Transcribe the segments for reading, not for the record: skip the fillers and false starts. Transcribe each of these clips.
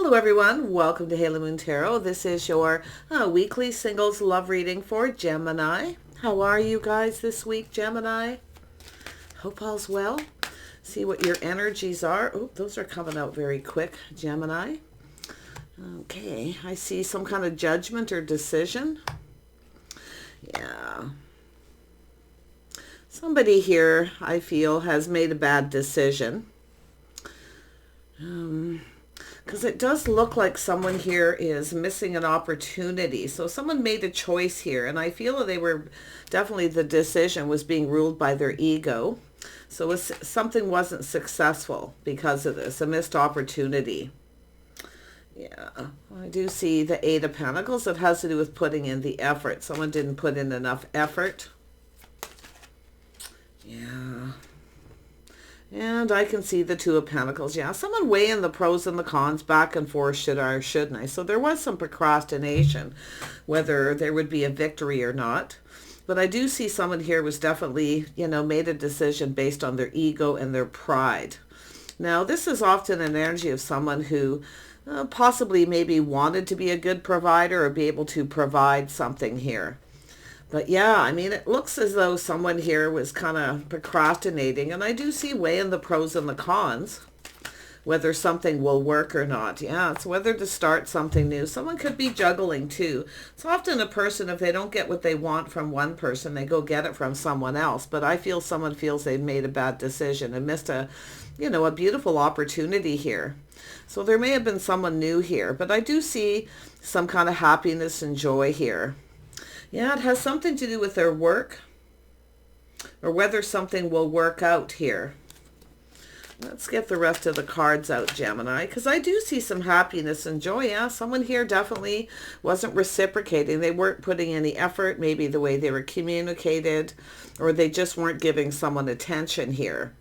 Hello everyone, welcome to Halo Moon Tarot. This is your weekly singles love reading for Gemini. How are you guys this week, Gemini? Hope all's well. See what your energies are. Oh, those are coming out very quick, Gemini. Okay, I see some kind of judgment or decision. Yeah. Somebody here, I feel, has made a bad decision. Because it does look like someone here is missing an opportunity. So someone made a choice here, and I feel that they were definitely, the decision was being ruled by their ego. So something wasn't successful because of this, a missed opportunity. Yeah, I do see the Eight of Pentacles. It has to do with putting in the effort. Someone didn't put in enough effort. Yeah. And I can see the Two of Pentacles. Yeah, someone weighing the pros and the cons back and forth, should I or shouldn't I? So there was some procrastination, whether there would be a victory or not. But I do see someone here was definitely, made a decision based on their ego and their pride. Now, this is often an energy of someone who possibly maybe wanted to be a good provider or be able to provide something here. But yeah, I mean, it looks as though someone here was kind of procrastinating. And I do see weighing the pros and the cons, whether something will work or not. Yeah, it's whether to start something new. Someone could be juggling too. It's often a person, if they don't get what they want from one person, they go get it from someone else. But I feel someone feels they've made a bad decision and missed a beautiful opportunity here. So there may have been someone new here. But I do see some kind of happiness and joy here. Yeah, it has something to do with their work or whether something will work out here. Let's get the rest of the cards out, Gemini, because I do see some happiness and joy. Yeah, someone here definitely wasn't reciprocating. They weren't putting any effort, maybe the way they were communicated, or they just weren't giving someone attention here.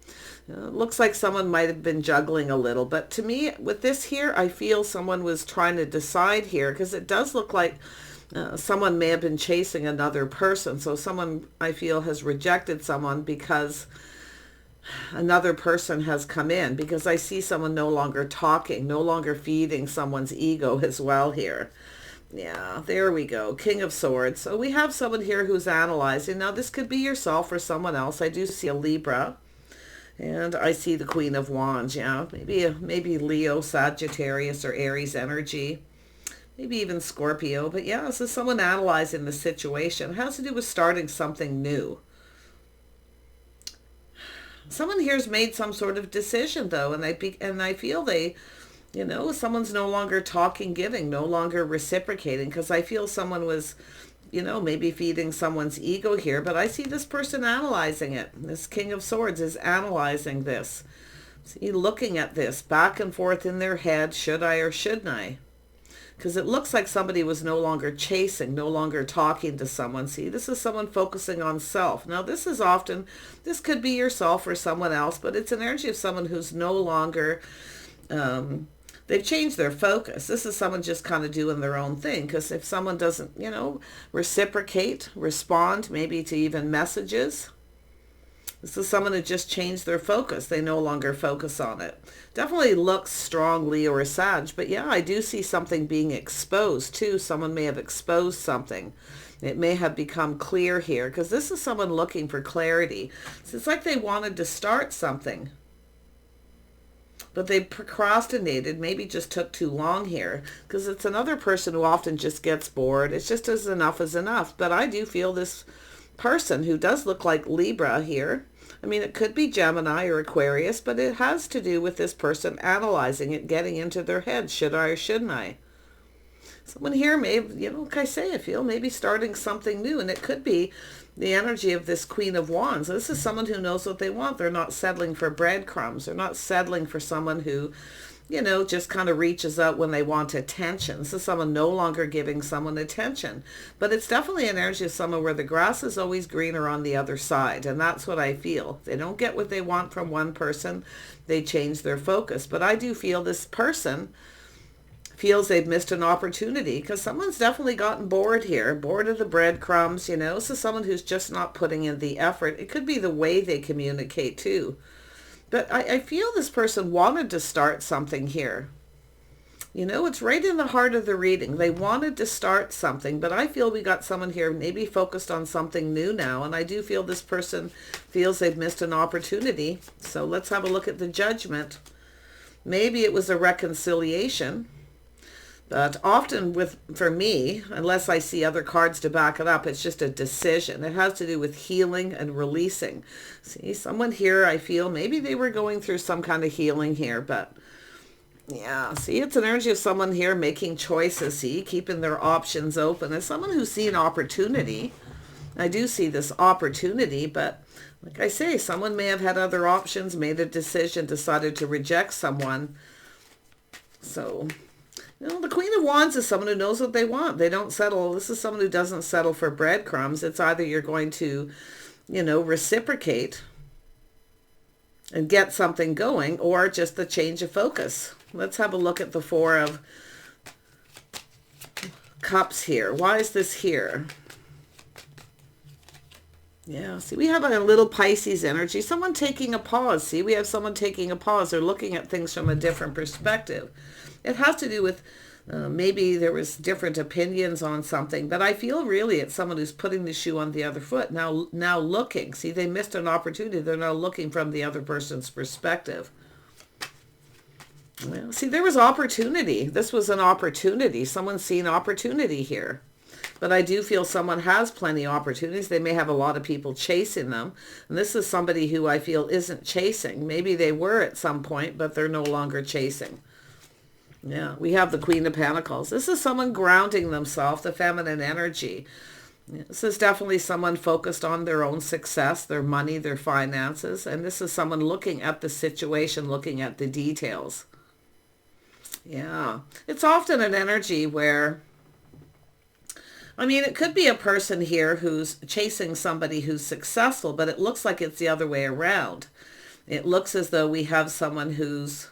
It looks like someone might have been juggling a little, but to me, with this here, I feel someone was trying to decide here, because it does look like someone may have been chasing another person. So someone, I feel, has rejected someone because another person has come in, because I see someone no longer talking, no longer feeding someone's ego as well here. Yeah, there we go. King of Swords. So we have someone here who's analyzing. Now, this could be yourself or someone else. I do see a Libra. And I see the Queen of Wands. Yeah, maybe Leo, Sagittarius, or Aries energy. Maybe even Scorpio. But yeah, this is someone analyzing the situation. It has to do with starting something new. Someone here's made some sort of decision, though, and I feel they, someone's no longer talking, giving, no longer reciprocating, because I feel someone was, maybe feeding someone's ego here, but I see this person analyzing it. This King of Swords is analyzing this. See, looking at this back and forth in their head, should I or shouldn't I? Because it looks like somebody was no longer chasing, no longer talking to someone. See, this is someone focusing on self. Now, this could be yourself or someone else, but it's an energy of someone who's no longer, they've changed their focus. This is someone just kind of doing their own thing. Because if someone doesn't, reciprocate, respond, maybe to even messages, this is someone who just changed their focus. They no longer focus on it. Definitely looks strong, Leo or Sag. But yeah, I do see something being exposed too. Someone may have exposed something. It may have become clear here. Because this is someone looking for clarity. So it's like they wanted to start something, but they procrastinated, maybe just took too long here. Because it's another person who often just gets bored. It's just as enough is enough. But I do feel this person who does look like Libra here. I mean, it could be Gemini or Aquarius, but it has to do with this person analyzing it, getting into their head. Should I or shouldn't I? Someone here may, like I say, I feel maybe starting something new. And it could be the energy of this Queen of Wands. This is someone who knows what they want. They're not settling for breadcrumbs. They're not settling for someone who, just kind of reaches out when they want attention. This is someone no longer giving someone attention. But it's definitely an energy of someone where the grass is always greener on the other side. And that's what I feel. If they don't get what they want from one person, they change their focus. But I do feel this person feels they've missed an opportunity, because someone's definitely gotten bored here, bored of the breadcrumbs, This is someone who's just not putting in the effort. It could be the way they communicate too. But I feel this person wanted to start something here. You know, it's right in the heart of the reading. They wanted to start something, but I feel we got someone here maybe focused on something new now. And I do feel this person feels they've missed an opportunity. So let's have a look at the Judgment. Maybe it was a reconciliation. But often for me, unless I see other cards to back it up, it's just a decision. It has to do with healing and releasing. See, someone here, I feel maybe they were going through some kind of healing here, but yeah, see, it's an energy of someone here making choices, see, keeping their options open. As someone who's seen opportunity, I do see this opportunity, but like I say, someone may have had other options, made a decision, decided to reject someone. So, you know, the Queen of Wands is someone who knows what they want. They don't settle. This is someone who doesn't settle for breadcrumbs. It's either you're going to, you know, reciprocate and get something going, or just the change of focus. Let's have a look at the Four of Cups here. Why is this here? Yeah, see, we have a little Pisces energy. Someone taking a pause. See, we have someone taking a pause. They're looking at things from a different perspective. It has to do with maybe there was different opinions on something, but I feel really it's someone who's putting the shoe on the other foot. Now looking. See, they missed an opportunity. They're now looking from the other person's perspective. Well, see, there was opportunity. This was an opportunity. Someone's seen opportunity here. But I do feel someone has plenty of opportunities. They may have a lot of people chasing them. And this is somebody who I feel isn't chasing. Maybe they were at some point, but they're no longer chasing. Yeah, we have the Queen of Pentacles. This is someone grounding themselves, the feminine energy. This is definitely someone focused on their own success, their money, their finances. And this is someone looking at the situation, looking at the details. Yeah, it's often an energy where, I mean, it could be a person here who's chasing somebody who's successful, but it looks like it's the other way around. It looks as though we have someone who's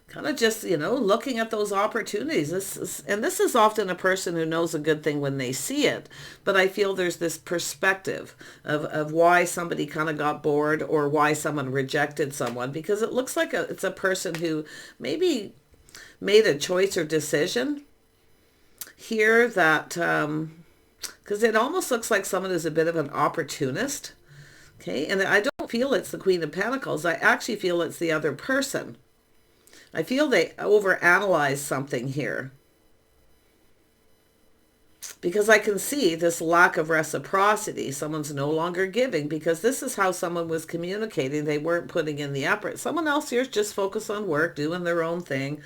kind of just, you know, looking at those opportunities. This is often a person who knows a good thing when they see it. But I feel there's this perspective of why somebody kind of got bored or why someone rejected someone, because it looks like it's a person who maybe made a choice or decision here that, because it almost looks like someone is a bit of an opportunist. Okay, and I don't feel it's the Queen of Pentacles. I actually feel it's the other person. I feel they overanalyze something here. Because I can see this lack of reciprocity. Someone's no longer giving, because this is how someone was communicating. They weren't putting in the effort. Someone else here's just focused on work, doing their own thing.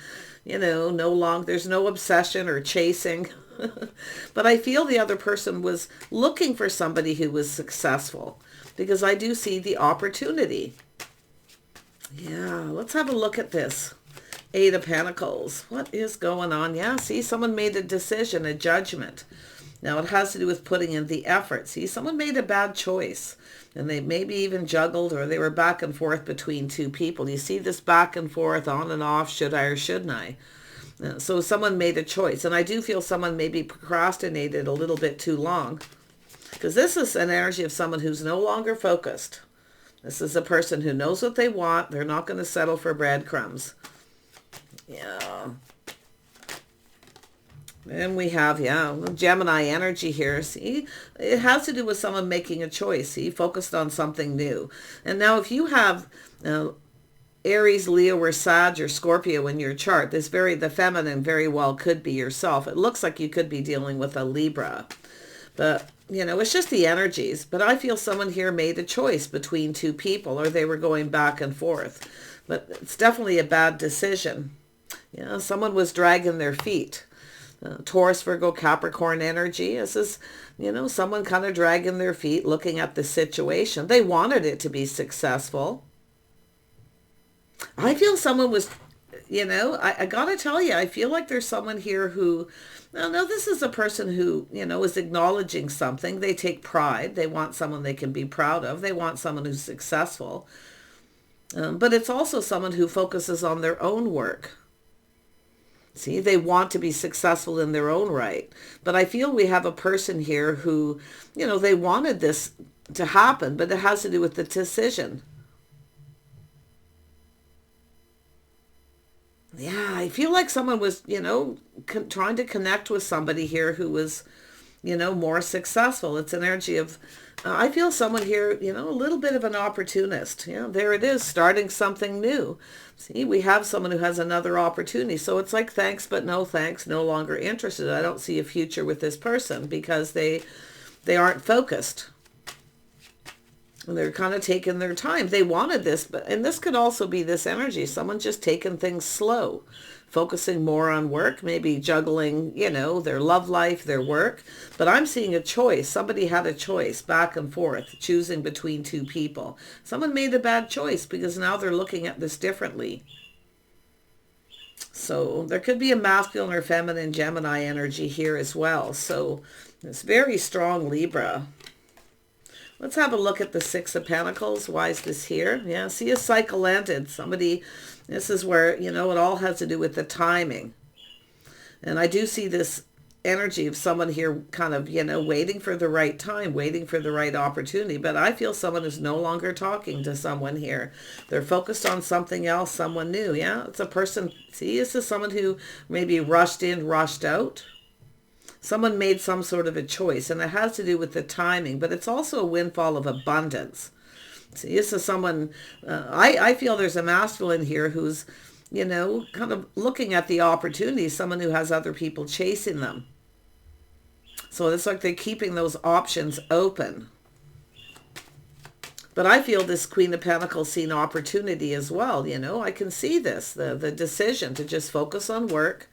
You know, there's no obsession or chasing. But I feel the other person was looking for somebody who was successful, because I do see the opportunity. Yeah, let's have a look at this. Eight of Pentacles. What is going on? Yeah, see, someone made a decision, a judgment. Now, it has to do with putting in the effort. See, someone made a bad choice, and they maybe even juggled, or they were back and forth between two people. You see this back and forth, on and off, should I or shouldn't I? So someone made a choice, and I do feel someone maybe procrastinated a little bit too long, because this is an energy of someone who's no longer focused. This is a person who knows what they want. They're not going to settle for breadcrumbs. Yeah. And we have, Gemini energy here. See, it has to do with someone making a choice. See, focused on something new. And now if you have Aries, Leo, or Sag, or Scorpio in your chart, the feminine very well could be yourself. It looks like you could be dealing with a Libra. But, you know, it's just the energies. But I feel someone here made a choice between two people, or they were going back and forth. But it's definitely a bad decision. You know, someone was dragging their feet. Taurus, Virgo, Capricorn energy. This is, you know, someone kind of dragging their feet, looking at the situation. They wanted it to be successful. I feel someone was, you know, I got to tell you, I feel like there's someone here who, no, this is a person who, you know, is acknowledging something. They take pride. They want someone they can be proud of. They want someone who's successful. But it's also someone who focuses on their own work. See, they want to be successful in their own right. But I feel we have a person here who, you know, they wanted this to happen, but it has to do with the decision. Yeah, I feel like someone was, trying to connect with somebody here who was, more successful. It's an energy of, I feel someone here, a little bit of an opportunist. Yeah, there it is, starting something new. See, we have someone who has another opportunity. So it's like, thanks, but no thanks, no longer interested. I don't see a future with this person because they aren't focused. And they're kind of taking their time. They wanted this, and this could also be this energy. Someone just taking things slow, focusing more on work, maybe juggling, their love life, their work. But I'm seeing a choice. Somebody had a choice back and forth, choosing between two people. Someone made a bad choice because now they're looking at this differently. So there could be a masculine or feminine Gemini energy here as well. So it's very strong, Libra. Let's have a look at the Six of Pentacles. Why is this here? Yeah, see, a cycle ended. Somebody, this is where, it all has to do with the timing. And I do see this energy of someone here kind of, waiting for the right time, waiting for the right opportunity. But I feel someone is no longer talking to someone here. They're focused on something else, someone new. Yeah, it's a person. See, this is someone who maybe rushed in, rushed out. Someone made some sort of a choice, and it has to do with the timing, but it's also a windfall of abundance. See, this is someone, I feel there's a masculine here who's, kind of looking at the opportunities, someone who has other people chasing them. So it's like they're keeping those options open. But I feel this Queen of Pentacles seen opportunity as well. I can see this, the decision to just focus on work,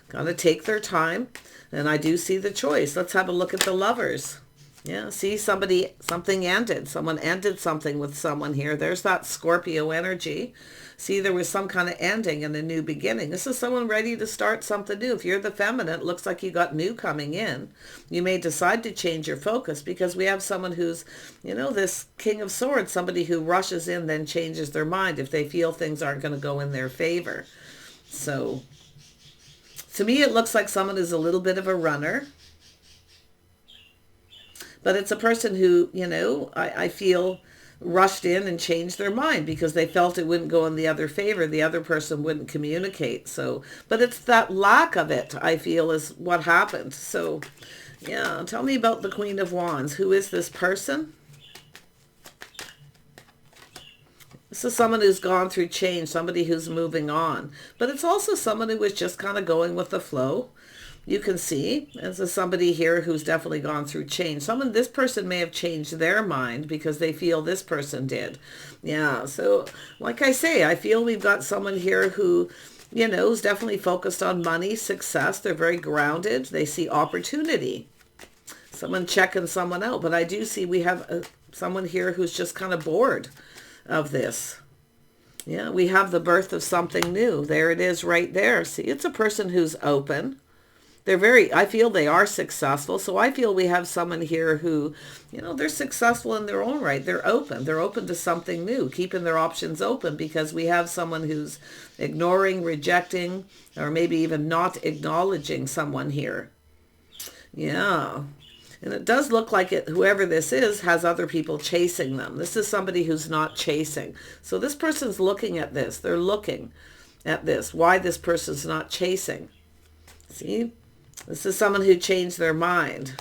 kind of take their time. And I do see the choice. Let's have a look at the Lovers. Yeah, see, something ended. Someone ended something with someone here. There's that Scorpio energy. See, there was some kind of ending and a new beginning. This is someone ready to start something new. If you're the feminine, it looks like you got new coming in. You may decide to change your focus because we have someone who's, this King of Swords, somebody who rushes in, then changes their mind if they feel things aren't going to go in their favor. So to me, it looks like someone is a little bit of a runner. But it's a person who, I feel rushed in and changed their mind because they felt it wouldn't go in the other favor. The other person wouldn't communicate. So, but it's that lack of it, I feel, is what happened. So, yeah, tell me about the Queen of Wands. Who is this person? This is someone who's gone through change, somebody who's moving on. But it's also someone who was just kind of going with the flow. You can see, this is somebody here who's definitely gone through change. This person may have changed their mind because they feel this person did. Yeah, so like I say, I feel we've got someone here who, is definitely focused on money, success. They're very grounded. They see opportunity. Someone checking someone out. But I do see we have someone here who's just kind of bored of this. Yeah, we have the birth of something new. There it is right there. See, it's a person who's open. I feel they are successful. So I feel we have someone here who, they're successful in their own right. They're open. They're open to something new, keeping their options open because we have someone who's ignoring, rejecting, or maybe even not acknowledging someone here. Yeah. And it does look like whoever this is has other people chasing them. This is somebody who's not chasing. So this person's looking at this. They're looking at this. Why this person's not chasing. See? This is someone who changed their mind.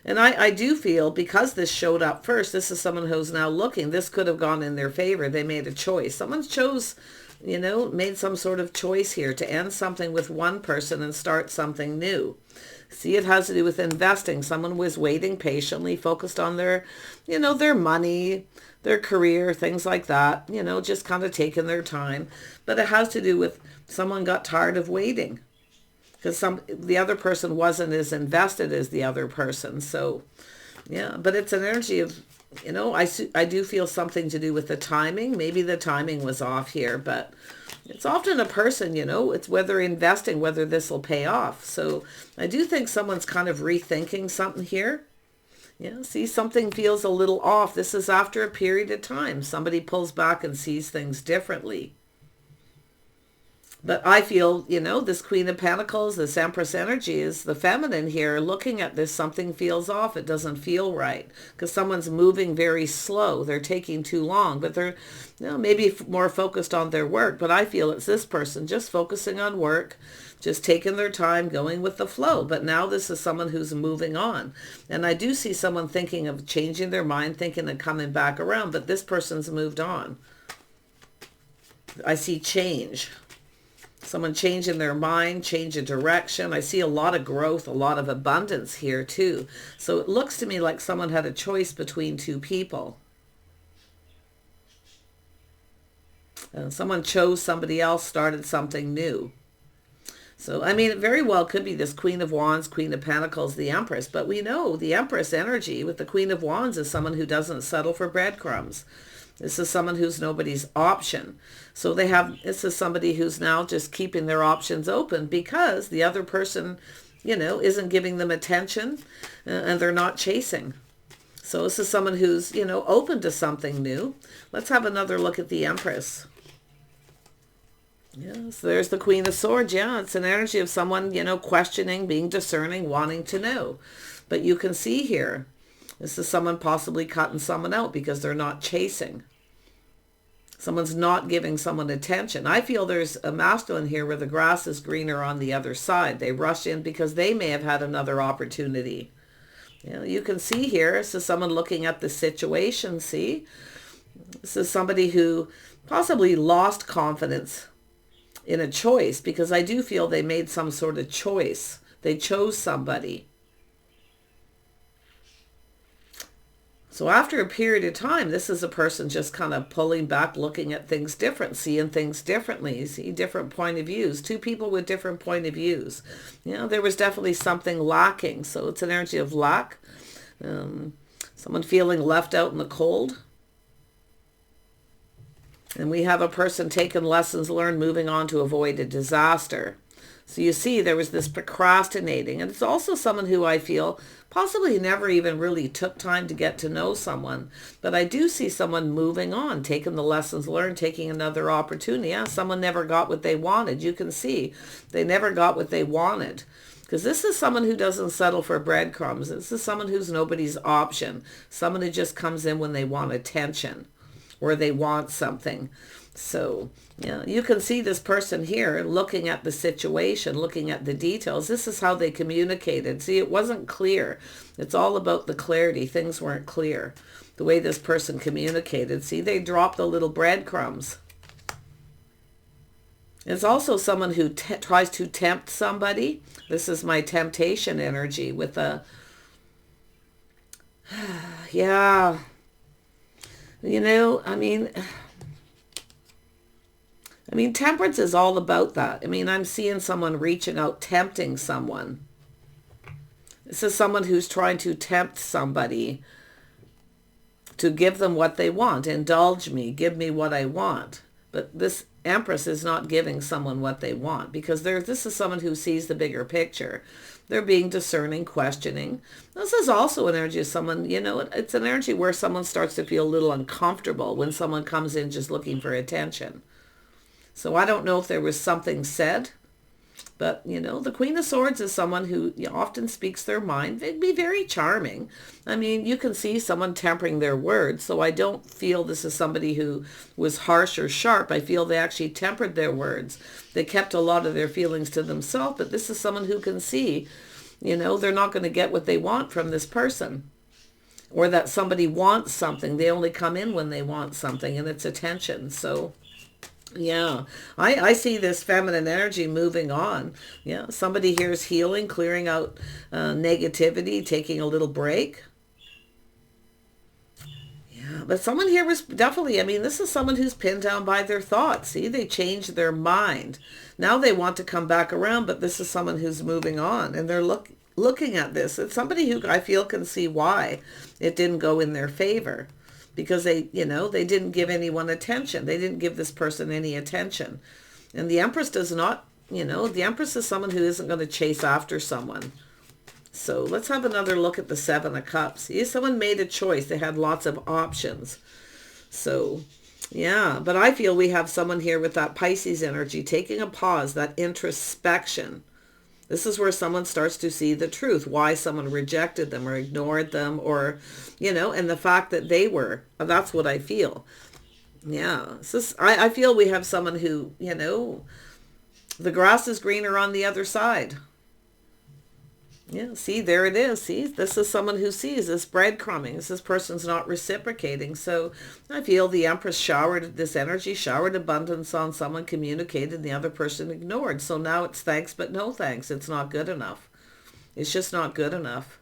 And I do feel because this showed up first, this is someone who's now looking. This could have gone in their favor. They made a choice. Someone chose, made some sort of choice here to end something with one person and start something new. See, it has to do with investing. Someone was waiting patiently, focused on their, their money, their career, things like that, just kind of taking their time. But it has to do with someone got tired of waiting because the other person wasn't as invested as the other person. So, yeah, but it's an energy of, I do feel something to do with the timing. Maybe the timing was off here, but it's often a person, it's whether investing, whether this will pay off. So I do think someone's kind of rethinking something here. Yeah, see, something feels a little off. This is after a period of time. Somebody pulls back and sees things differently. But I feel, you know, this Queen of Pentacles, this Empress energy is the feminine here. Looking at this, something feels off. It doesn't feel right because someone's moving very slow. They're taking too long, but they're, you know, maybe more focused on their work. But I feel it's this person just focusing on work, just taking their time, going with the flow. But now this is someone who's moving on. And I do see someone thinking of changing their mind, thinking of coming back around, but this person's moved on. I see change. Someone changing their mind, change of direction. I see a lot of growth, a lot of abundance here too. So it looks to me like someone had a choice between two people. Someone chose somebody else, started something new. So, I mean, it very well could be this Queen of Wands, Queen of Pentacles, the Empress. But we know the Empress energy with the Queen of Wands is someone who doesn't settle for breadcrumbs. This is someone who's nobody's option. So this is somebody who's now just keeping their options open because the other person, you know, isn't giving them attention and they're not chasing. So this is someone who's, you know, open to something new. Let's have another look at the Empress. Yeah, so there's the Queen of Swords. Yeah, it's an energy of someone, you know, questioning, being discerning, wanting to know. But you can see here, this is someone possibly cutting someone out because they're not chasing. Someone's not giving someone attention. I feel there's a masculine here where the grass is greener on the other side. They rush in because they may have had another opportunity. You know, you can see here, this is someone looking at the situation, see? This is somebody who possibly lost confidence in a choice because I do feel they made some sort of choice. They chose somebody. So after a period of time, this is a person just kind of pulling back, looking at things different, seeing things differently, see different point of views, two people with different point of views. You know, there was definitely something lacking. So it's an energy of lack. Someone feeling left out in the cold. And we have a person taking lessons learned, moving on to avoid a disaster. So you see there was this procrastinating. And it's also someone who I feel possibly never even really took time to get to know someone. But I do see someone moving on, taking the lessons learned, taking another opportunity. Yeah, someone never got what they wanted. You can see they never got what they wanted. Because this is someone who doesn't settle for breadcrumbs. This is someone who's nobody's option. Someone who just comes in when they want attention or they want something. So, yeah, you can see this person here looking at the situation, looking at the details. This is how they communicated. See, it wasn't clear. It's all about the clarity. Things weren't clear. The way this person communicated. See, they dropped the little breadcrumbs. It's also someone who tries to tempt somebody. This is my temptation energy with a, yeah, you know, I mean, temperance is all about that. I mean, I'm seeing someone reaching out, tempting someone. This is someone who's trying to tempt somebody to give them what they want. Indulge me, give me what I want. But this Empress is not giving someone what they want because this is someone who sees the bigger picture. They're being discerning, questioning. This is also an energy of someone, you know, it's an energy where someone starts to feel a little uncomfortable when someone comes in just looking for attention. So I don't know if there was something said, but, you know, the Queen of Swords is someone who often speaks their mind. They'd be very charming. I mean, you can see someone tempering their words, so I don't feel this is somebody who was harsh or sharp. I feel they actually tempered their words. They kept a lot of their feelings to themselves, but this is someone who can see, you know, they're not going to get what they want from this person. Or that somebody wants something. They only come in when they want something, and it's attention. So yeah, I see this feminine energy moving on. Yeah, somebody here is healing, clearing out negativity, taking a little break. Yeah, but someone here was definitely, I mean, this is someone who's pinned down by their thoughts. See, they changed their mind. Now they want to come back around, but this is someone who's moving on, and they're looking at this. It's somebody who I feel can see why it didn't go in their favor. Because they, you know, they didn't give anyone attention. They didn't give this person any attention. And the Empress does not, you know, the Empress is someone who isn't going to chase after someone. So let's have another look at the Seven of Cups. See, someone made a choice. They had lots of options. So Yeah, but I feel we have someone here with that Pisces energy taking a pause, that introspection. This is where someone starts to see the truth, why someone rejected them or ignored them, or, and the fact that they were. That's what I feel. Yeah. I feel we have someone who, the grass is greener on the other side. Yeah, see, there it is. See, this is someone who sees this breadcrumbing. This person's not reciprocating. So I feel the Empress showered this energy, showered abundance on someone, communicated, and the other person ignored. So now it's thanks, but no thanks. It's not good enough. It's just not good enough.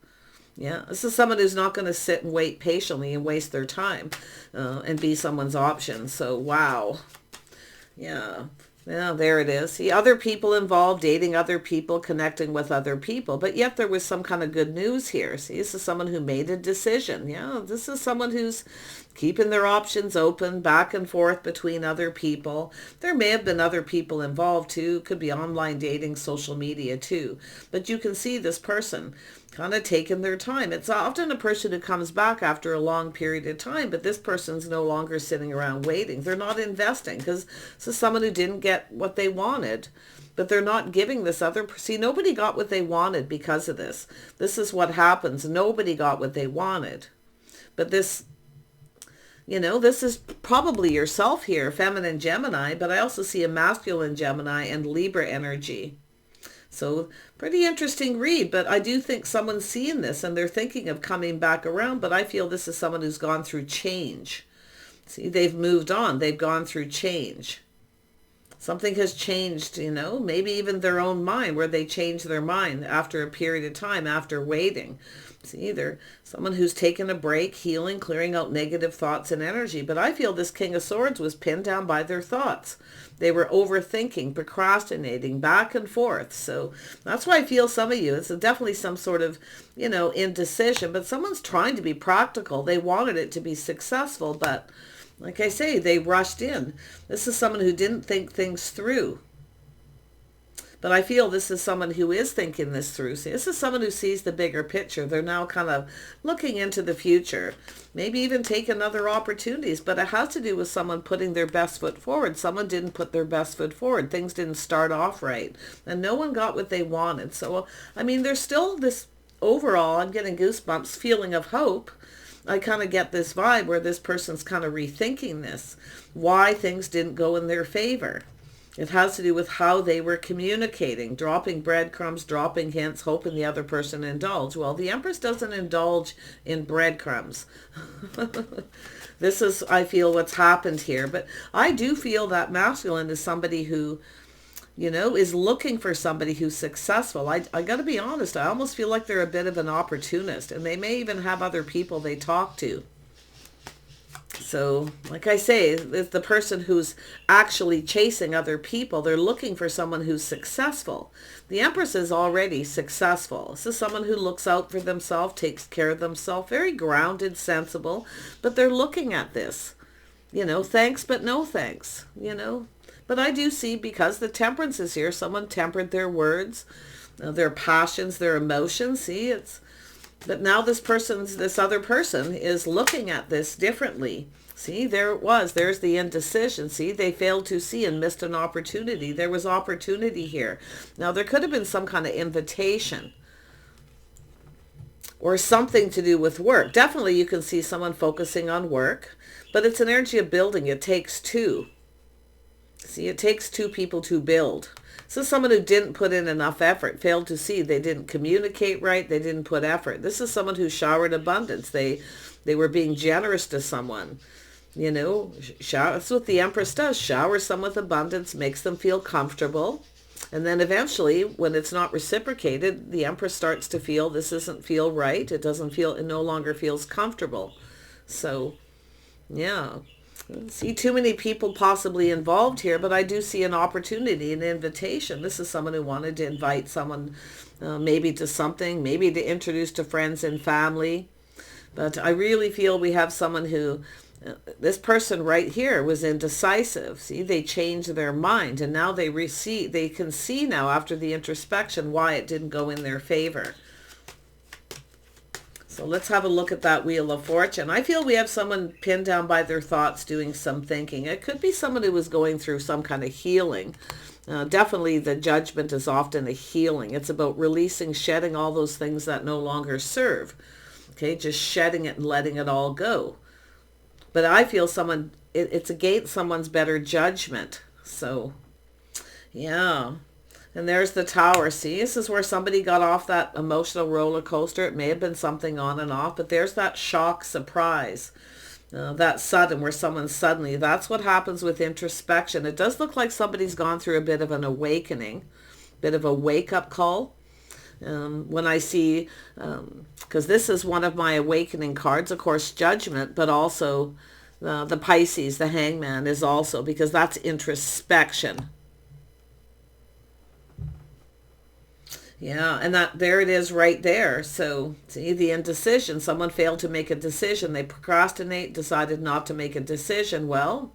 Yeah, this is someone who's not going to sit and wait patiently and waste their time and be someone's option. So, wow. Yeah. Yeah, there it is. See, other people involved, dating other people, connecting with other people. But yet there was some kind of good news here. See, this is someone who made a decision. Yeah, this is someone who's keeping their options open, back and forth between other people. There may have been other people involved too. Could be online dating, social media too. But you can see this person kind of taking their time. It's often a person who comes back after a long period of time, but this person's no longer sitting around waiting. They're not investing because this is someone who didn't get what they wanted, but they're not giving this other. See, nobody got what they wanted because of this. This is what happens. Nobody got what they wanted. But this, this is probably yourself here, feminine Gemini, but I also see a masculine Gemini and Libra energy. So pretty interesting read, but I do think someone's seeing this and they're thinking of coming back around, but I feel this is someone who's gone through change. See, they've moved on. They've gone through change. Something has changed, maybe even their own mind, where they change their mind after a period of time, after waiting. See, they're someone who's taken a break, healing, clearing out negative thoughts and energy. But I feel this King of Swords was pinned down by their thoughts. They were overthinking, procrastinating, back and forth. So that's why I feel some of you, it's definitely some sort of, indecision, but someone's trying to be practical. They wanted it to be successful, but like I say, they rushed in. This is someone who didn't think things through. But I feel this is someone who is thinking this through. See, this is someone who sees the bigger picture. They're now kind of looking into the future. Maybe even taking other opportunities. But it has to do with someone putting their best foot forward. Someone didn't put their best foot forward. Things didn't start off right. And no one got what they wanted. So, there's still this overall, I'm getting goosebumps, feeling of hope. I kind of get this vibe where this person's kind of rethinking this. Why things didn't go in their favor. It has to do with how they were communicating, dropping breadcrumbs, dropping hints, hoping the other person indulge. Well, the Empress doesn't indulge in breadcrumbs. This is, I feel, what's happened here. But I do feel that masculine is somebody who, is looking for somebody who's successful. I got to be honest, I almost feel like they're a bit of an opportunist, and they may even have other people they talk to. So, like I say, it's the person who's actually chasing other people. They're looking for someone who's successful. The Empress is already successful. This is someone who looks out for themselves, takes care of themselves, very grounded, sensible. But they're looking at this. Thanks, but no thanks. But I do see, because the Temperance is here, someone tempered their words, their passions, their emotions. See, but now this other person is looking at this differently. See, there it was. There's the indecision. See, they failed to see and missed an opportunity. There was opportunity here. Now, there could have been some kind of invitation or something to do with work. Definitely you can see someone focusing on work, but it's an energy of building. It takes two. See, it takes two people to build. This is someone who didn't put in enough effort, failed to see. They didn't communicate right. They didn't put effort. This is someone who showered abundance. They were being generous to someone. That's what the Empress does. Showers some with abundance, makes them feel comfortable. And then eventually, when it's not reciprocated, the Empress starts to feel this doesn't feel right. It no longer feels comfortable. So, yeah. See too many people possibly involved here, but I do see an opportunity, an invitation. This is someone who wanted to invite someone maybe to something, maybe to introduce to friends and family. But I really feel we have someone who, this person right here was indecisive. See, they changed their mind, and now they can see now after the introspection why it didn't go in their favor. So let's have a look at that Wheel of Fortune. I feel we have someone pinned down by their thoughts doing some thinking. It could be someone who was going through some kind of healing. Definitely the Judgment is often a healing. It's about releasing, shedding all those things that no longer serve. Okay, just shedding it and letting it all go. But I feel someone, it's against someone's better judgment. So, yeah. And there's the Tower. See, this is where somebody got off that emotional roller coaster. It may have been something on and off, but there's that shock surprise. That sudden, where someone suddenly, that's what happens with introspection. It does look like somebody's gone through a bit of an awakening, bit of a wake-up call. When I see, because this is one of my awakening cards, of course, Judgment, but also the Pisces, the Hangman is also, because that's introspection. Yeah, and that there it is right there. So see the indecision. Someone failed to make a decision. They procrastinate, decided not to make a decision. Well,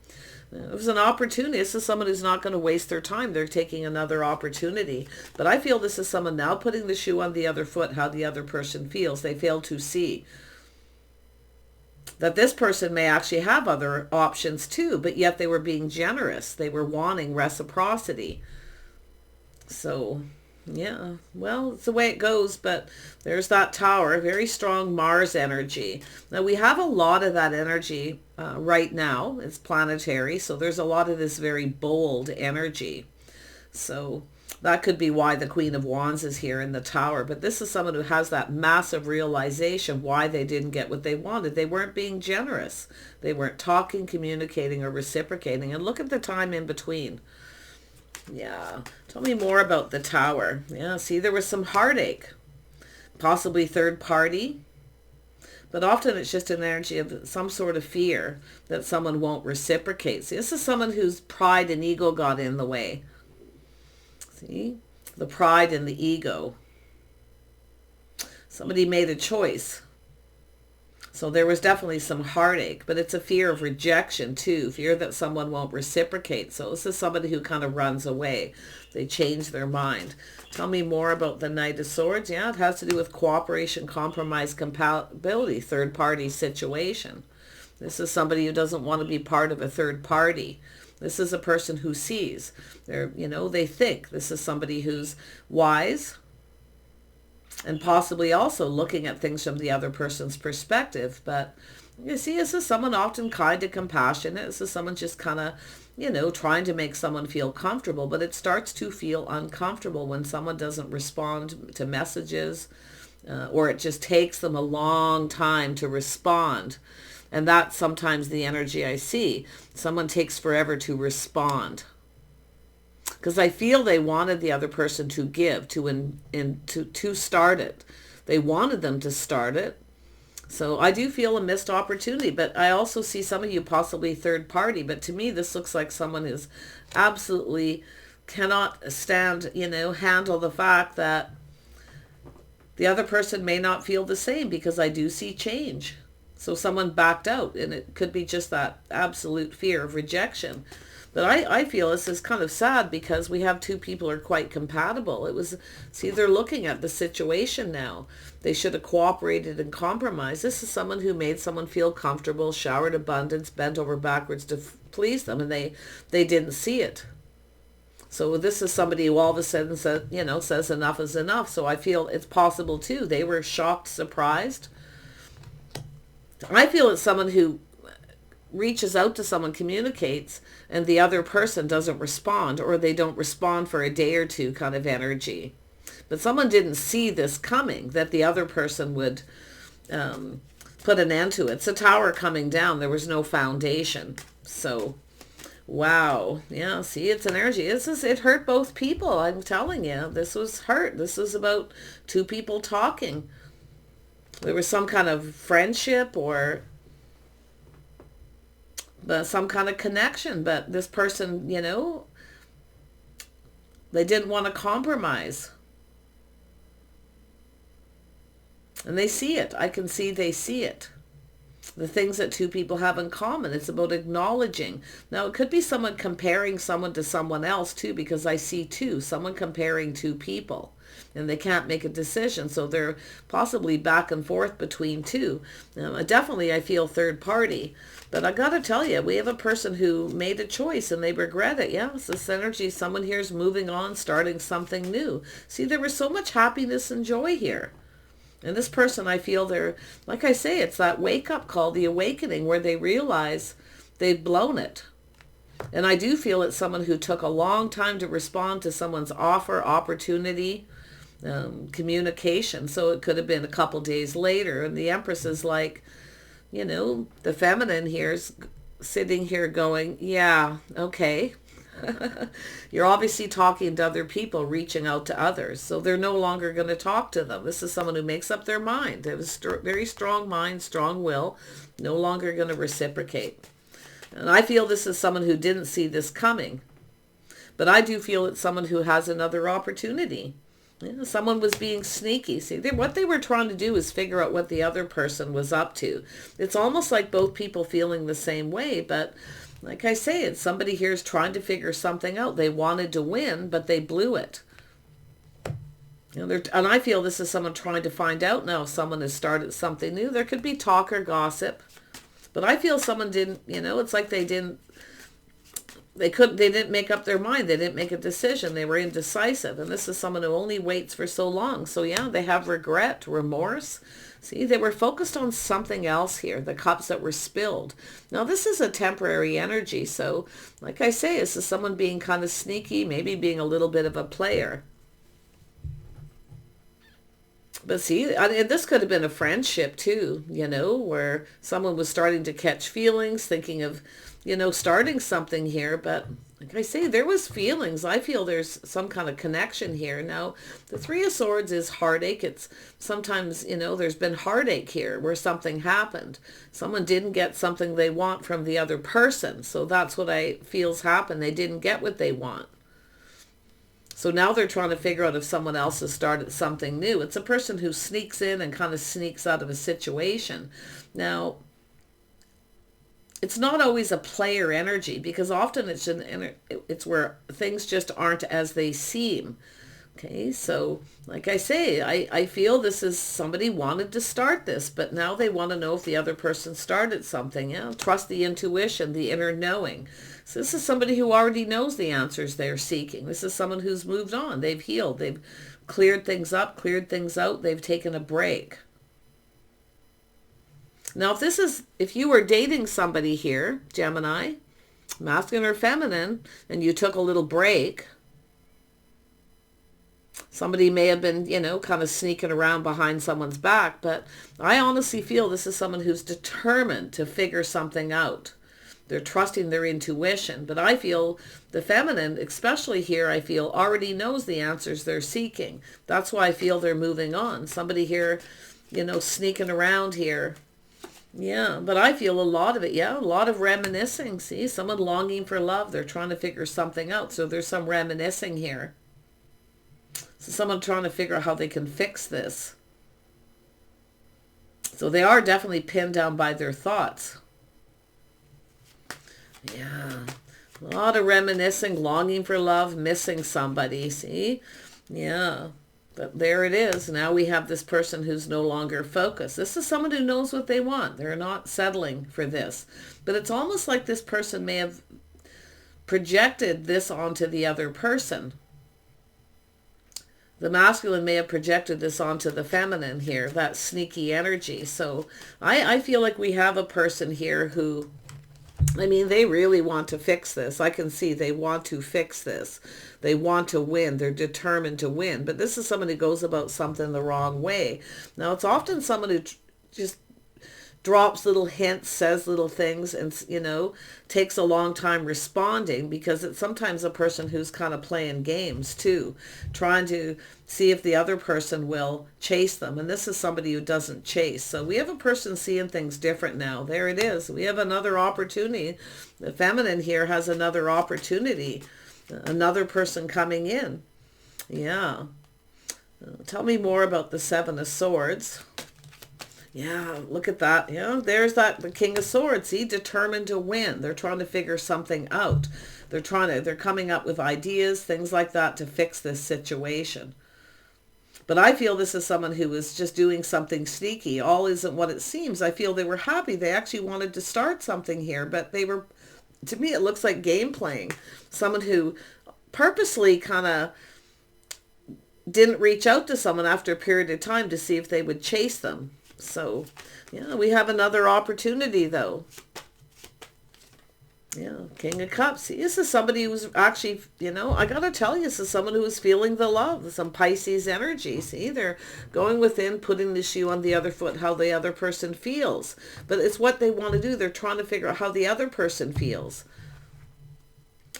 it was an opportunity. This is someone who's not going to waste their time. They're taking another opportunity. But I feel this is someone now putting the shoe on the other foot, how the other person feels. They fail to see that this person may actually have other options too, but yet they were being generous. They were wanting reciprocity. So yeah, well, it's the way it goes, but there's that Tower, very strong Mars energy. Now, we have a lot of that energy right now. It's planetary, so there's a lot of this very bold energy. So that could be why the Queen of Wands is here in the Tower. But this is someone who has that massive realization why they didn't get what they wanted. They weren't being generous. They weren't talking, communicating, or reciprocating. And look at the time in between. Yeah, tell me more about the Tower. Yeah, see, there was some heartache, possibly third party, but often it's just an energy of some sort of fear that someone won't reciprocate. See, this is someone whose pride and ego got in the way. See, the pride and the ego. Somebody made a choice. So there was definitely some heartache, but it's a fear of rejection too, fear that someone won't reciprocate. So this is somebody who kind of runs away. They change their mind. Tell me more about the Knight of Swords. Yeah, it has to do with cooperation, compromise, compatibility, third party situation. This is somebody who doesn't want to be part of a third party. This is a person who sees. They think. This is somebody who's wise, and possibly also looking at things from the other person's perspective. But you see, this is someone often kind and compassionate. This is someone just kind of, trying to make someone feel comfortable. But it starts to feel uncomfortable when someone doesn't respond to messages, or it just takes them a long time to respond. And that's sometimes the energy I see. Someone takes forever to respond. Because I feel they wanted the other person to give, to start it. They wanted them to start it. So I do feel a missed opportunity, but I also see some of you possibly third party. But to me, this looks like someone who's absolutely cannot stand, handle the fact that the other person may not feel the same, because I do see change. So someone backed out, and it could be just that absolute fear of rejection. But I feel this is kind of sad, because we have two people who are quite compatible. See, they're looking at the situation now. They should have cooperated and compromised. This is someone who made someone feel comfortable, showered abundance, bent over backwards to please them, and they didn't see it. So this is somebody who all of a sudden says enough is enough. So I feel it's possible too. They were shocked, surprised. I feel it's someone who reaches out to someone, communicates, and the other person doesn't respond, or they don't respond for a day or two, kind of energy. But someone didn't see this coming, that the other person would put an end to it. It's a tower coming down. There was no foundation. So, wow. Yeah, see, it's an energy. It hurt both people. I'm telling you, this was hurt. This is about two people talking. There was some kind of friendship or some kind of connection, but this person, they didn't want to compromise. And they see it. I can see they see it. the things that two people have in common. It's about acknowledging. Now, it could be someone comparing someone to someone else too, because I see two, someone comparing two people, and they can't make a decision. So they're possibly back and forth between two. Definitely, I feel third party. But I got to tell you, we have a person who made a choice and they regret it. Yes, this energy, someone here is moving on, starting something new. See, there was so much happiness and joy here. And this person, I feel they're, like I say, it's that wake-up call, the awakening, where they realize they've blown it. And I do feel it's someone who took a long time to respond to someone's offer, opportunity, communication. So it could have been a couple days later. And the Empress is like, you know, the feminine here is sitting here going, yeah, okay. You're obviously talking to other people, reaching out to others. So they're no longer going to talk to them. This is someone who makes up their mind. They have a very strong mind, strong will, no longer going to reciprocate. And I feel this is someone who didn't see this coming. But I do feel it's someone who has another opportunity. You know, someone was being sneaky. See, what they were trying to do is figure out what the other person was up to. It's almost like both people feeling the same way, but like I say, it's somebody here is trying to figure something out. They wanted to win, but they blew it. You know, and I feel this is someone trying to find out now if someone has started something new. There could be talk or gossip, but I feel someone didn't, you know, it's like they didn't make up their mind. They didn't make a decision. They were indecisive. And this is someone who only waits for so long. So yeah, they have regret, remorse. See, they were focused on something else here, the cups that were spilled. Now, this is a temporary energy. So like I say, this is someone being kind of sneaky, maybe being a little bit of a player. But see, this could have been a friendship too, you know, where someone was starting to catch feelings, thinking of, you know, starting something here. But like I say, there was feelings. I feel there's some kind of connection here. Now, the Three of Swords is heartache. It's sometimes, you know, there's been heartache here where something happened. Someone didn't get something they want from the other person. So that's what I feel's happened. They didn't get what they want. So now they're trying to figure out if someone else has started something new. It's a person who sneaks in and kind of sneaks out of a situation. Now, it's not always a player energy, because often it's where things just aren't as they seem. Okay, so like I say, I feel this is somebody wanted to start this, but now they want to know if the other person started something. Yeah, trust the intuition, the inner knowing. So this is somebody who already knows the answers they're seeking. This is someone who's moved on. They've healed. They've cleared things up, cleared things out. They've taken a break. Now, if you were dating somebody here, Gemini, masculine or feminine, and you took a little break, somebody may have been, you know, kind of sneaking around behind someone's back, but I honestly feel this is someone who's determined to figure something out. They're trusting their intuition, but I feel the feminine, especially here, I feel already knows the answers they're seeking. That's why I feel they're moving on. Somebody here, you know, sneaking around here. Yeah, but I feel a lot of it. Yeah, a lot of reminiscing. See, someone longing for love. They're trying to figure something out. So there's some reminiscing here. So someone trying to figure out how they can fix this. So they are definitely pinned down by their thoughts. Yeah, a lot of reminiscing, longing for love, missing somebody. See, yeah. But there it is. Now we have this person who's no longer focused. This is someone who knows what they want. They're not settling for this. But it's almost like this person may have projected this onto the other person. The masculine may have projected this onto the feminine here, that sneaky energy. So I feel like we have a person here who, I mean, they really want to fix this. I can see they want to fix this. They want to win. They're determined to win. But this is someone who goes about something the wrong way. Now, it's often someone who just drops little hints, says little things, and, you know, takes a long time responding, because it's sometimes a person who's kind of playing games too, trying to see if the other person will chase them. And this is somebody who doesn't chase. So we have a person seeing things different now. There it is. We have another opportunity. The feminine here has another opportunity. Another person coming in. Yeah. Tell me more about the Seven of Swords. Yeah, look at that. There's the King of Swords. See, determined to win. They're trying to figure something out. They're coming up with ideas, things like that to fix this situation. But I feel this is someone who is just doing something sneaky. All isn't what it seems. I feel they were happy. They actually wanted to start something here, but they were, to me, it looks like game playing. Someone who purposely kind of didn't reach out to someone after a period of time to see if they would chase them. So, yeah, we have another opportunity, though. Yeah, King of Cups. See, this is somebody who's actually, I got to tell you, this is someone who is feeling the love. Some Pisces energy. See, they're going within, putting the shoe on the other foot, how the other person feels. But it's what they want to do. They're trying to figure out how the other person feels.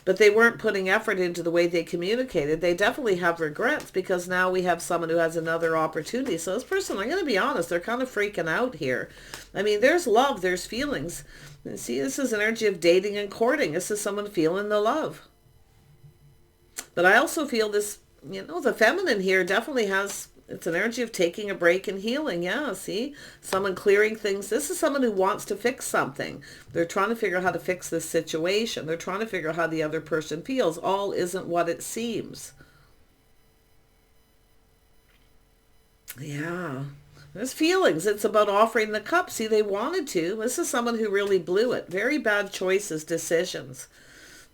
But they weren't putting effort into the way they communicated. They definitely have regrets because now we have someone who has another opportunity. So this person, I'm going to be honest, they're kind of freaking out here. I mean, there's love, there's feelings. And see, this is energy of dating and courting. This is someone feeling the love. But I also feel this, the feminine here definitely has, it's an energy of taking a break and healing. Yeah, see? Someone clearing things. This is someone who wants to fix something. They're trying to figure out how to fix this situation. They're trying to figure out how the other person feels. All isn't what it seems. Yeah. There's feelings. It's about offering the cup. See, they wanted to. This is someone who really blew it. Very bad choices, decisions.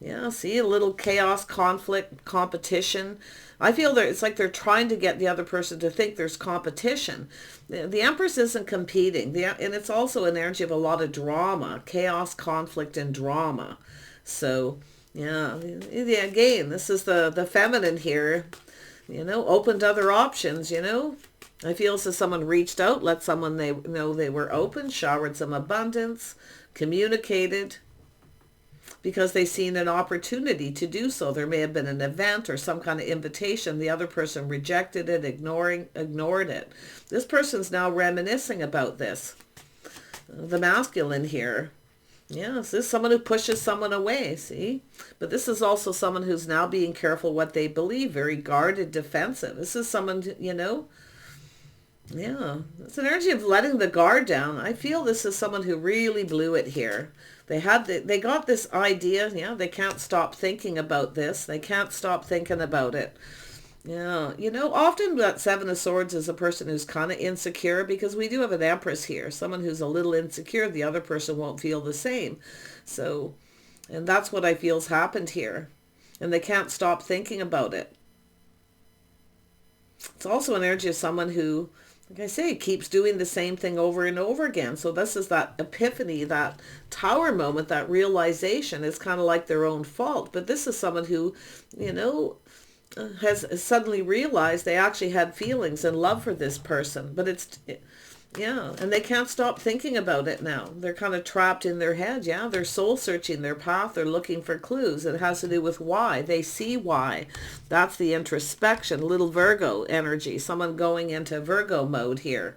Yeah, see, a little chaos, conflict, competition. I feel it's like they're trying to get the other person to think there's competition. The Empress isn't competing. And it's also an energy of a lot of drama, chaos, conflict, and drama. So, yeah, again, this is the feminine here, opened other options, I feel as if someone reached out, let someone they know they were open, showered some abundance, communicated, because they seen an opportunity to do so. There may have been an event or some kind of invitation. The other person rejected it, ignored it. This person's now reminiscing about this. The masculine here. Yes, this is someone who pushes someone away, see? But this is also someone who's now being careful what they believe, very guarded, defensive. This is someone, yeah, it's an energy of letting the guard down. I feel this is someone who really blew it here. They got this idea. Yeah, they can't stop thinking about this. They can't stop thinking about it. Yeah, often that Seven of Swords is a person who's kind of insecure because we do have an Empress here. Someone who's a little insecure, the other person won't feel the same. So, and that's what I feel's happened here. And they can't stop thinking about it. It's also an energy of someone who, like I say, keeps doing the same thing over and over again. So this is that epiphany, that tower moment, that realization. It's kind of like their own fault. But this is someone who, has suddenly realized they actually had feelings and love for this person. But and they can't stop thinking about it now. They're kind of trapped in their head. Yeah, they're soul searching their path. They're looking for clues. It has to do with why. They see why. That's the introspection, little Virgo energy. Someone going into Virgo mode here.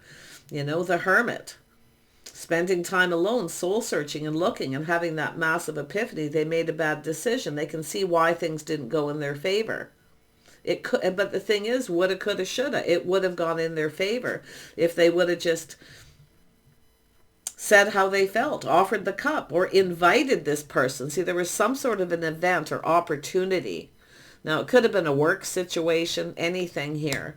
The hermit. Spending time alone, soul searching and looking and having that massive epiphany. They made a bad decision. They can see why things didn't go in their favor. It could, but the thing is, woulda, coulda, shoulda. It would have gone in their favor if they would have just said how they felt, offered the cup, or invited this person. See, there was some sort of an event or opportunity. Now, it could have been a work situation, anything here.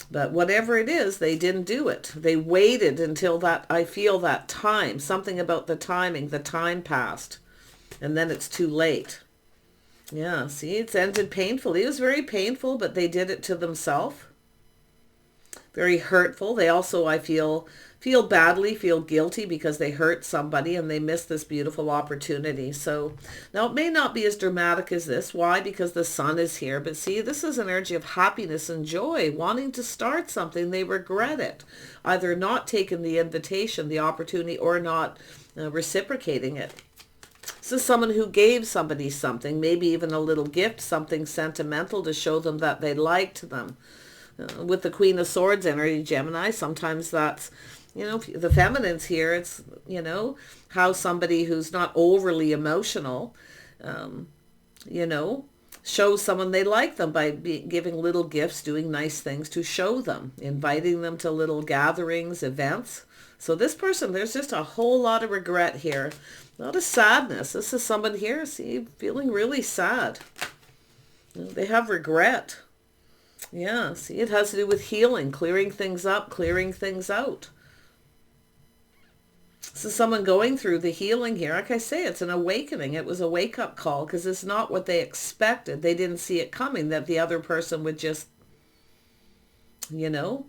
But whatever it is, they didn't do it. They waited until I feel that time, something about the timing, the time passed, and then it's too late. Yeah, see, it's ended painfully. It was very painful, but they did it to themselves. Very hurtful. They also, I feel badly, feel guilty because they hurt somebody and they missed this beautiful opportunity. So now it may not be as dramatic as this. Why? Because the sun is here. But see, this is an energy of happiness and joy, wanting to start something. They regret it. Either not taking the invitation, the opportunity, or not reciprocating it. This is someone who gave somebody something, maybe even a little gift, something sentimental to show them that they liked them. With the Queen of Swords energy, Gemini, sometimes that's, the feminine's here. It's, how somebody who's not overly emotional, show someone they like them by giving little gifts, doing nice things to show them, inviting them to little gatherings, events. So this person, there's just a whole lot of regret here. A lot of sadness. This is someone here, see, feeling really sad. They have regret. Yeah, see, it has to do with healing, clearing things up, clearing things out. This is someone going through the healing here. Like I say, it's an awakening. It was a wake-up call because it's not what they expected. They didn't see it coming, that the other person would just, you know,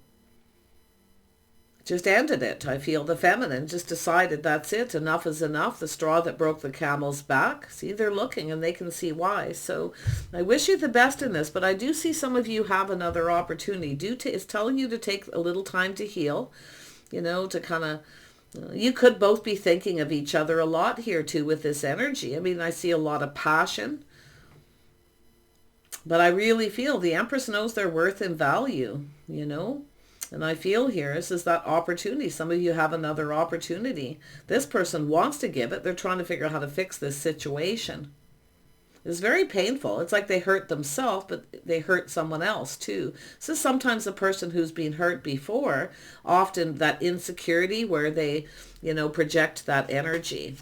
just ended it. I feel the feminine just decided that's it. Enough is enough. The straw that broke the camel's back. See, they're looking and they can see why. So I wish you the best in this, but I do see some of you have another opportunity. It's telling you to take a little time to heal, you know, to kind of, you could both be thinking of each other a lot here too with this energy. I mean, I see a lot of passion, but I really feel the Empress knows their worth and value, you know. And I feel here, this is that opportunity. Some of you have another opportunity. This person wants to give it. They're trying to figure out how to fix this situation. It's very painful. It's like they hurt themselves, but they hurt someone else too. So sometimes the person who's been hurt before, often that insecurity where they, you know, project that energy.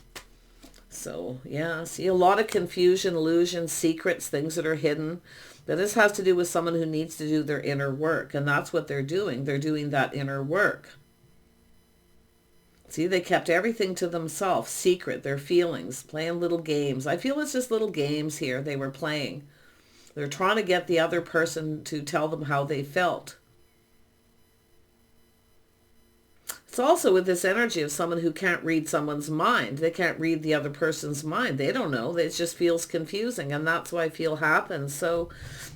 So yeah, see a lot of confusion, illusions, secrets, things that are hidden. But this has to do with someone who needs to do their inner work. And that's what they're doing. They're doing that inner work. See, they kept everything to themselves, secret, their feelings, playing little games. I feel it's just little games here they were playing. They're trying to get the other person to tell them how they felt. It's also with this energy of someone who can't read someone's mind. They can't read the other person's mind. They don't know. It just feels confusing, and that's what I feel happens. So,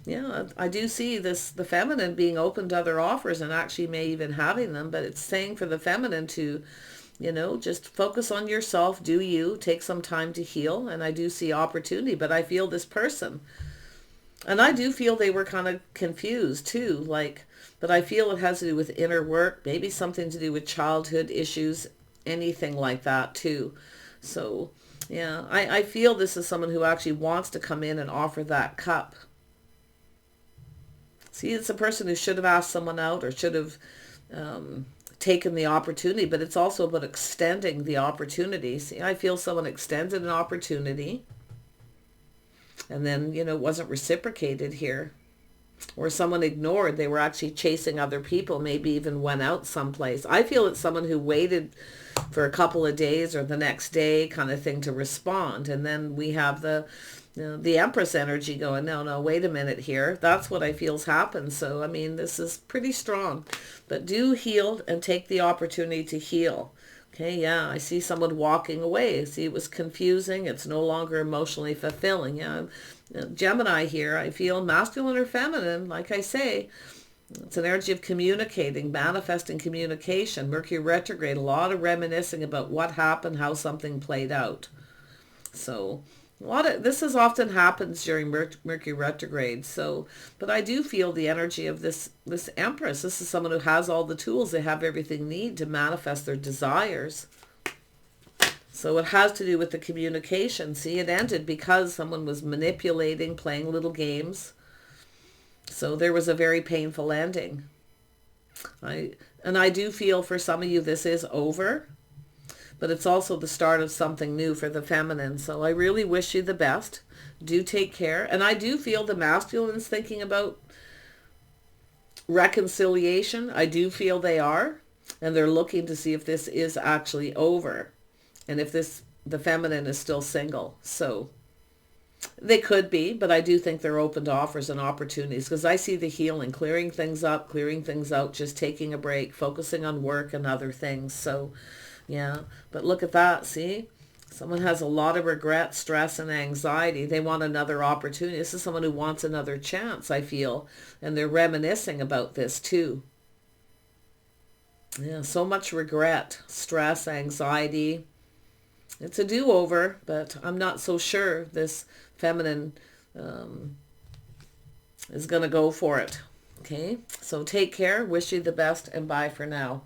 yeah, I do see this, the feminine being open to other offers and actually may even having them, but it's saying for the feminine to, you know, just focus on yourself, do you, take some time to heal, and I do see opportunity, but I feel this person, and I do feel they were kind of confused too, like, but I feel it has to do with inner work, maybe something to do with childhood issues, anything like that too. So, yeah, I feel this is someone who actually wants to come in and offer that cup. See, it's a person who should have asked someone out or should have taken the opportunity, but it's also about extending the opportunity. See, I feel someone extended an opportunity and then, you know, it wasn't reciprocated here. Or someone ignored, they were actually chasing other people, maybe even went out someplace. I feel it's someone who waited for a couple of days or the next day kind of thing to respond. And then we have the, you know, the Empress energy going, no, wait a minute here. That's what I feel's happened. So, I mean, this is pretty strong. But do heal and take the opportunity to heal. Okay, yeah, I see someone walking away. See, it was confusing. It's no longer emotionally fulfilling. Yeah, Gemini here, I feel masculine or feminine, like I say. It's an energy of communicating, manifesting communication. Mercury retrograde, a lot of reminiscing about what happened, how something played out. So a lot of this often happens during Mercury retrograde. So, but I do feel the energy of this Empress. This is someone who has all the tools. They have everything they need to manifest their desires. So it has to do with the communication. See, it ended because someone was manipulating, playing little games. So there was a very painful ending. I do feel for some of you this is over, but it's also the start of something new for the feminine. So I really wish you the best. Do take care. And I do feel the masculine's thinking about reconciliation. I do feel they are. And they're looking to see if this is actually over. And if the feminine is still single. So they could be, but I do think they're open to offers and opportunities because I see the healing, clearing things up, clearing things out, just taking a break, focusing on work and other things. So, yeah, but look at that, see? Someone has a lot of regret, stress, and anxiety. They want another opportunity. This is someone who wants another chance, I feel, and they're reminiscing about this too. Yeah, so much regret, stress, anxiety. It's a do-over, but I'm not so sure this feminine is going to go for it. Okay, so take care. Wish you the best, and bye for now.